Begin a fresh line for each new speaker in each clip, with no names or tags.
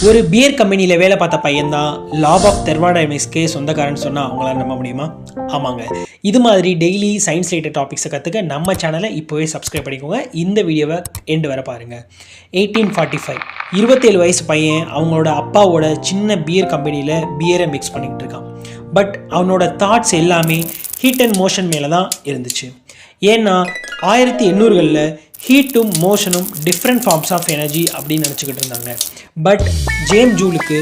ஒரு பியர் கம்பெனியில் வேலை பார்த்த பையன் தான் லாப் ஆஃப் தெர்மாடைனமிக்ஸ்க்கே சொந்தக்காரன்னு சொன்னால் அவங்களால நம்ப முடியுமா? ஆமாங்க. இது மாதிரி டெய்லி சயின்ஸ் ரிலேட்டட் டாபிக்ஸை கற்றுக்க நம்ம சேனலை இப்போவே சப்ஸ்கிரைப் பண்ணிக்கோங்க. இந்த வீடியோவை எண்டு வர பாருங்கள். 1845 27 வயசு பையன் அவங்களோட அப்பாவோட சின்ன பியர் கம்பெனியில் பியரை மிக்ஸ் பண்ணிக்கிட்டு இருக்கான். பட் அவனோட தாட்ஸ் எல்லாமே ஹீட் அண்ட் மோஷன் மேலே தான் இருந்துச்சு. ஏன்னா 1800களில் ஹீட்டும் மோஷனும் டிஃப்ரெண்ட் ஃபார்ம்ஸ் ஆஃப் எனர்ஜி அப்படின்னு நினச்சிக்கிட்டு இருந்தாங்க. பட் ஜேம்ஸ் ஜூலுக்கு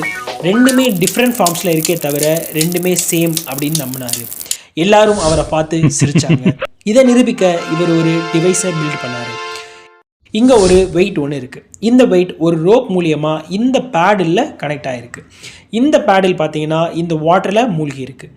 ரெண்டுமே டிஃப்ரெண்ட் ஃபார்ம்ஸில் இருக்கே தவிர ரெண்டுமே சேம் அப்படின்னு நம்பினார். எல்லாரும் அவரை பார்த்து சிரித்தாங்க. இதை நிரூபிக்க இவர் ஒரு டிவைஸை பில்ட் பண்ணார். இங்கே ஒரு வெயிட் ஒன்று இருக்குது. இந்த வெயிட் ஒரு ரோப் மூலியமாக இந்த பேடில் கனெக்ட் ஆகிருக்கு. இந்த பேடில் பார்த்தீங்கன்னா இந்த வாட்டரில் மூழ்கி இருக்குது.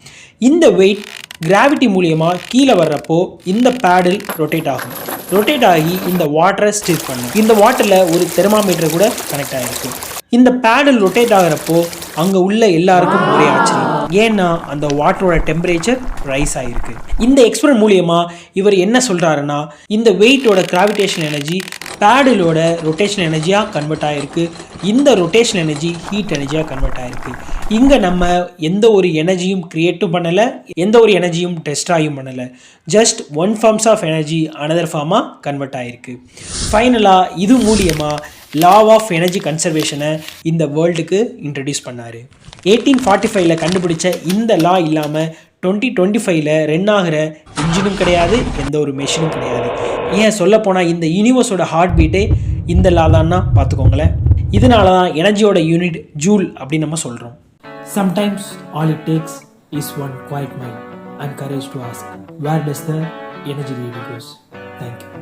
இந்த வெயிட் கிராவிட்டி மூலியமாக கீழே வர்றப்போ இந்த பேடில் ரொட்டேட் ஆகும். ரொட்டேட் ஆகி இந்த வாட்டரை ஸ்டிர் பண்ணும். இந்த வாட்டரில் ஒரு தெர்மாமீட்டர் கூட கனெக்ட் ஆகிருக்கு. இந்த பேடில் ரொட்டேட் ஆகிறப்போ அங்கே உள்ள எல்லாருக்கும் ஒரே ஆச்சரியம். ஏன்னா அந்த வாட்டரோட டெம்பரேச்சர் ரைஸ் ஆகிருக்கு. இந்த எக்ஸ்பெரிமெண்ட் மூலியமாக இவர் என்ன சொல்கிறாருன்னா, இந்த வெயிட்டோட கிராவிடேஷன் எனர்ஜி பேடிலோட ரொட்டேஷன் எனர்ஜியாக கன்வெர்ட் ஆகிருக்கு. இந்த ரொட்டேஷன் எனர்ஜி ஹீட் எனர்ஜியாக கன்வெர்ட் ஆகிருக்கு. இங்கே நம்ம எந்த ஒரு எனர்ஜியும் க்ரியேட்டும் பண்ணலை, எந்த ஒரு எனர்ஜியும் டெஸ்ட்ராயும் பண்ணலை. Just one forms of energy another ஃபார்மாக கன்வெர்ட் ஆகிருக்கு. ஃபைனலாக இது மூலியமாக லா ஆஃப் எனர்ஜி கன்சர்வேஷனை இந்த வேர்ல்டுக்கு இன்ட்ரடியூஸ் பண்ணார். 1845 கண்டுபிடிச்ச இந்த லா இல்லாமல் 2025 ரன் ஆகிற இன்ஜினும் கிடையாது, எந்த ஒரு மெஷினும் கிடையாது. ஏன் சொல்லப்போனால் இந்த யூனிவர்ஸோட ஹார்ட் பீட்டே இந்த லா தான்னா பார்த்துக்கோங்களேன். இதனால தான் எனர்ஜியோட யூனிட் ஜூல் அப்படின்னு நம்ம சொல்கிறோம். Sometimes all it takes is one quiet mind and courage to ask where does the energy really goes. Thank you.